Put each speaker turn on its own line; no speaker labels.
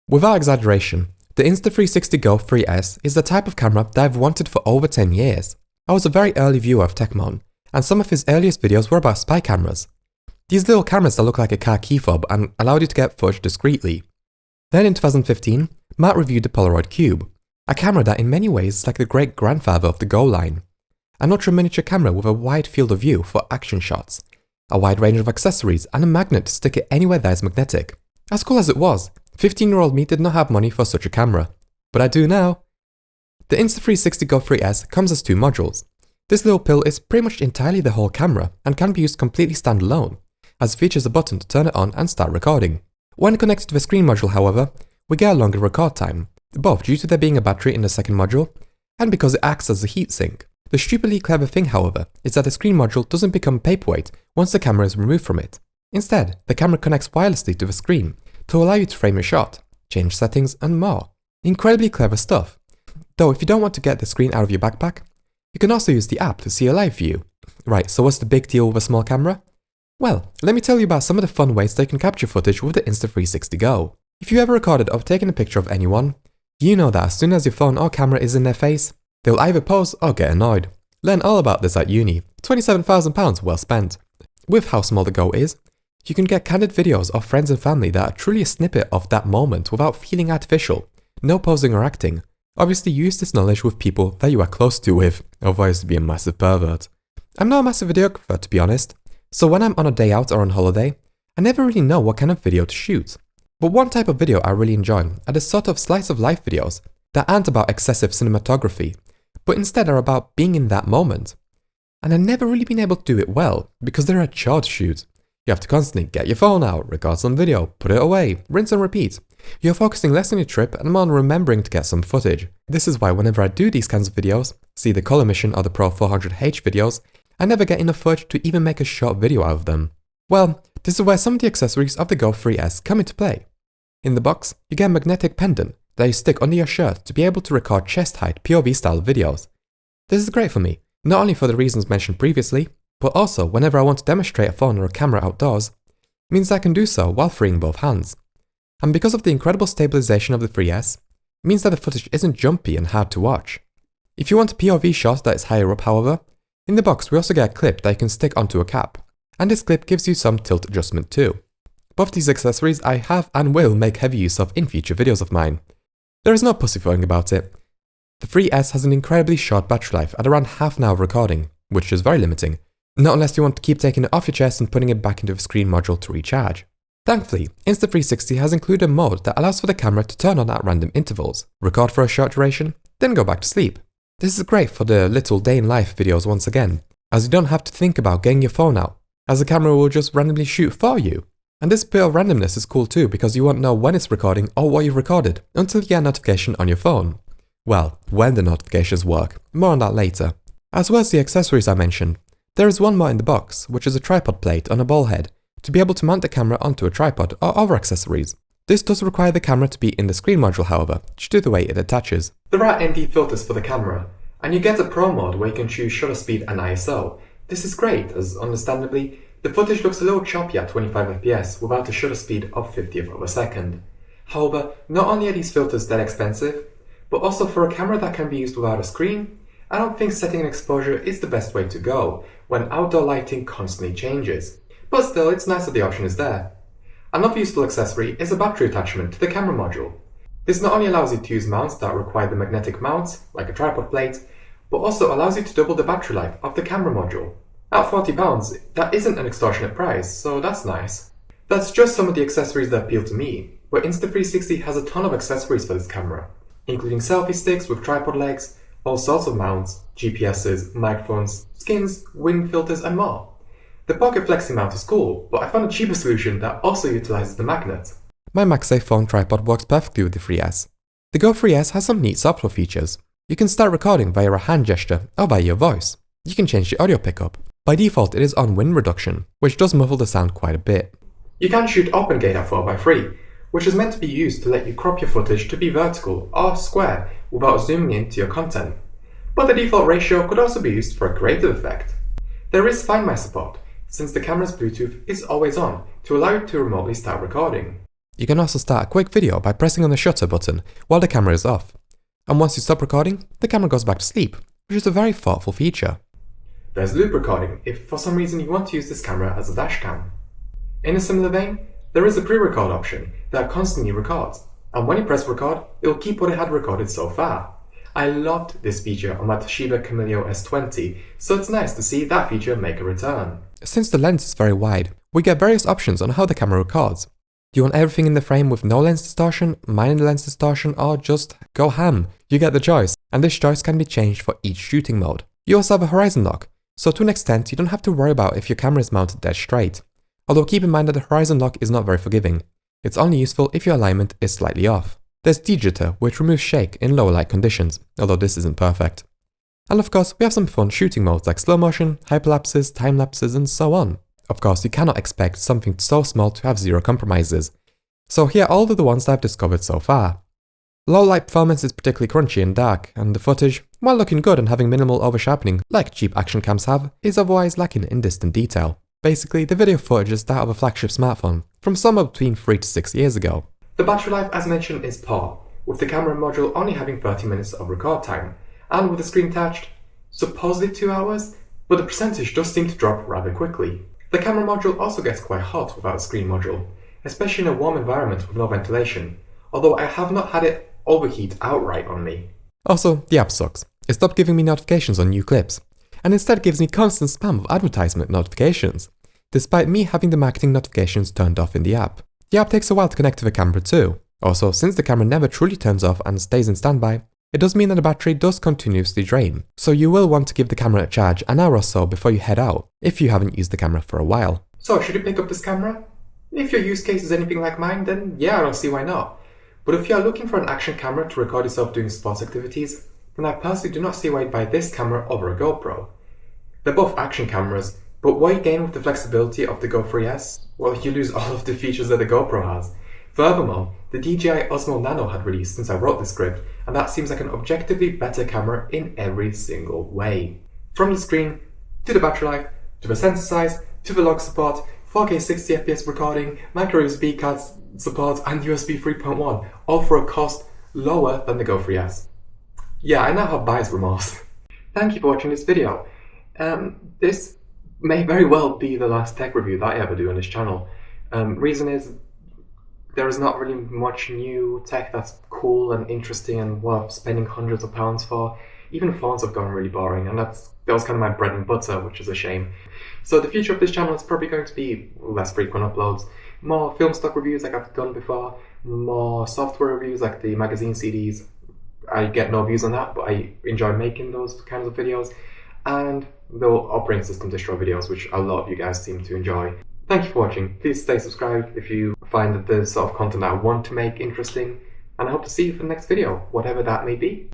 Without exaggeration, the Insta360 GO 3S is the type of camera that I've wanted for over 10 years. I was a very early viewer of Techmon, and some of his earliest videos were about spy cameras. These little cameras that look like a car key fob and allowed you to get footage discreetly. Then in 2015, Matt reviewed the Polaroid Cube, a camera that in many ways is like the great-grandfather of the GO line. An ultra-miniature camera with a wide field of view for action shots, a wide range of accessories and a magnet to stick it anywhere that is magnetic. As cool as it was, 15-year-old me did not have money for such a camera. But I do now. The Insta360 GO 3S comes as 2 modules. This little pill is pretty much entirely the whole camera and can be used completely standalone, as it features a button to turn it on and start recording. When connected to the screen module, however, we get a longer record time, both due to there being a battery in the second module and because it acts as a heatsink. The stupidly clever thing, however, is that the screen module doesn't become a paperweight once the camera is removed from it. Instead, the camera connects wirelessly to the screen to allow you to frame your shot, change settings and more. Incredibly clever stuff. Though if you don't want to get the screen out of your backpack, you can also use the app to see a live view. Right, so what's the big deal with a small camera? Well, let me tell you about some of the fun ways that you can capture footage with the Insta360 GO. If you ever recorded or taken a picture of anyone, you know that as soon as your phone or camera is in their face, they'll either pause or get annoyed. Learn all about this at uni. £27,000 well spent. With how small the GO is, you can get candid videos of friends and family that are truly a snippet of that moment without feeling artificial. No posing or acting. Obviously use this knowledge with people that you are close to with, otherwise you'd be a massive pervert. I'm not a massive videographer, to be honest, so when I'm on a day out or on holiday, I never really know what kind of video to shoot. But one type of video I really enjoy are the sort of slice of life videos that aren't about excessive cinematography, but instead are about being in that moment. And I've never really been able to do it well, because they're a chore to shoot. You have to constantly get your phone out, record some video, put it away, rinse and repeat. You're focusing less on your trip and more on remembering to get some footage. This is why whenever I do these kinds of videos, see the Color Mission or the Pro 400H videos, I never get enough footage to even make a short video out of them. Well, this is where some of the accessories of the GO 3S come into play. In the box, you get a magnetic pendant that you stick under your shirt to be able to record chest height POV style videos. This is great for me, not only for the reasons mentioned previously, but also whenever I want to demonstrate a phone or a camera outdoors, means I can do so while freeing both hands. And because of the incredible stabilization of the 3S, means that the footage isn't jumpy and hard to watch. If you want a POV shot that is higher up, however, in the box we also get a clip that you can stick onto a cap, and this clip gives you some tilt adjustment too. Both these accessories I have and will make heavy use of in future videos of mine. There is no pussyfooting about it. The 3S has an incredibly short battery life at around half an hour of recording, which is very limiting, not unless you want to keep taking it off your chest and putting it back into the screen module to recharge. Thankfully, Insta360 has included a mode that allows for the camera to turn on at random intervals, record for a short duration, then go back to sleep. This is great for the little day in life videos once again, as you don't have to think about getting your phone out, as the camera will just randomly shoot for you. And this bit of randomness is cool too, because you won't know when it's recording or what you've recorded until you get a notification on your phone. Well, when the notifications work, more on that later. As well as the accessories I mentioned, there is one more in the box, which is a tripod plate on a ball head to be able to mount the camera onto a tripod or other accessories. This does require the camera to be in the screen module, however, due to the way it attaches. There are ND filters for the camera, and you get a Pro mode where you can choose shutter speed and ISO. This is great, as understandably, the footage looks a little choppy at 25 fps without a shutter speed of 50th of a second. However, not only are these filters that expensive, but also for a camera that can be used without a screen, I don't think setting an exposure is the best way to go when outdoor lighting constantly changes. But still, it's nice that the option is there. Another useful accessory is a battery attachment to the camera module. This not only allows you to use mounts that require the magnetic mounts, like a tripod plate, but also allows you to double the battery life of the camera module. At £40, that isn't an extortionate price, so that's nice. That's just some of the accessories that appeal to me, but Insta360 has a ton of accessories for this camera, including selfie sticks with tripod legs, all sorts of mounts, GPSs, microphones, skins, wing filters and more. The pocket flexi mount is cool, but I found a cheaper solution that also utilizes the magnet. My MagSafe phone tripod works perfectly with the 3S. The GO 3S has some neat software features. You can start recording via a hand gesture or via your voice. You can change the audio pickup. By default it is on wind reduction, which does muffle the sound quite a bit. You can shoot OpenGate at 4x3, which is meant to be used to let you crop your footage to be vertical or square without zooming into your content. But the default ratio could also be used for a creative effect. There is Find My support, since the camera's Bluetooth is always on to allow you to remotely start recording. You can also start a quick video by pressing on the shutter button while the camera is off. And once you stop recording, the camera goes back to sleep, which is a very thoughtful feature. There's loop recording if for some reason you want to use this camera as a dash cam. In a similar vein, there is a pre-record option that constantly records, and when you press record, it will keep what it had recorded so far. I loved this feature on my Toshiba Camilio S20, so it's nice to see that feature make a return. Since the lens is very wide, we get various options on how the camera records. Do you want everything in the frame with no lens distortion, minor lens distortion, or just go ham? You get the choice, and this choice can be changed for each shooting mode. You also have a horizon lock, so to an extent you don't have to worry about if your camera is mounted dead straight. Although keep in mind that the horizon lock is not very forgiving. It's only useful if your alignment is slightly off. There's de-jitter, which removes shake in lower light conditions, although this isn't perfect. And of course, we have some fun shooting modes like slow motion, hyperlapses, time lapses, and so on. Of course, you cannot expect something so small to have zero compromises. So here are all of the ones that I've discovered so far. Low light performance is particularly crunchy and dark, and the footage, while looking good and having minimal oversharpening like cheap action cams have, is otherwise lacking in distant detail. Basically, the video footage is that of a flagship smartphone from somewhere between 3 to 6 years ago. The battery life, as mentioned, is poor, with the camera module only having 30 minutes of record time, and with the screen attached, supposedly 2 hours, but the percentage does seem to drop rather quickly. The camera module also gets quite hot without a screen module, especially in a warm environment with no ventilation, although I have not had it overheat outright on me. Also, the app sucks. It stopped giving me notifications on new clips, and instead gives me constant spam of advertisement notifications, despite me having the marketing notifications turned off in the app. The app takes a while to connect to the camera too. Also, since the camera never truly turns off and stays in standby, it does mean that the battery does continuously drain, so you will want to give the camera a charge an hour or so before you head out, if you haven't used the camera for a while. So should you pick up this camera? If your use case is anything like mine, then yeah, I don't see why not. But if you are looking for an action camera to record yourself doing sports activities, then I personally do not see why you'd buy this camera over a GoPro. They're both action cameras, but what you gain with the flexibility of the Go 3S? Well, you lose all of the features that the GoPro has. Furthermore, the DJI Osmo Nano had released since I wrote the script, and that seems like an objectively better camera in every single way. From the screen, to the battery life, to the sensor size, to the log support, 4K 60fps recording, micro USB cards support, and USB 3.1, all for a cost lower than the Go 3S. Yeah, I now have buyer's remorse. Thank you for watching this video. This may very well be the last tech review that I ever do on this channel. Reason is, there is not really much new tech that's cool and interesting and worth spending hundreds of pounds for. Even phones have gone really boring, and that was kind of my bread and butter, which is a shame. So the future of this channel is probably going to be less frequent uploads, more film stock reviews like I've done before, more software reviews like the magazine CDs. I get no views on that, but I enjoy making those kinds of videos, and the operating system distro videos, which a lot of you guys seem to enjoy. Thank you for watching. Please stay subscribed if you find that the sort of content I want to make interesting, and I hope to see you for the next video, whatever that may be.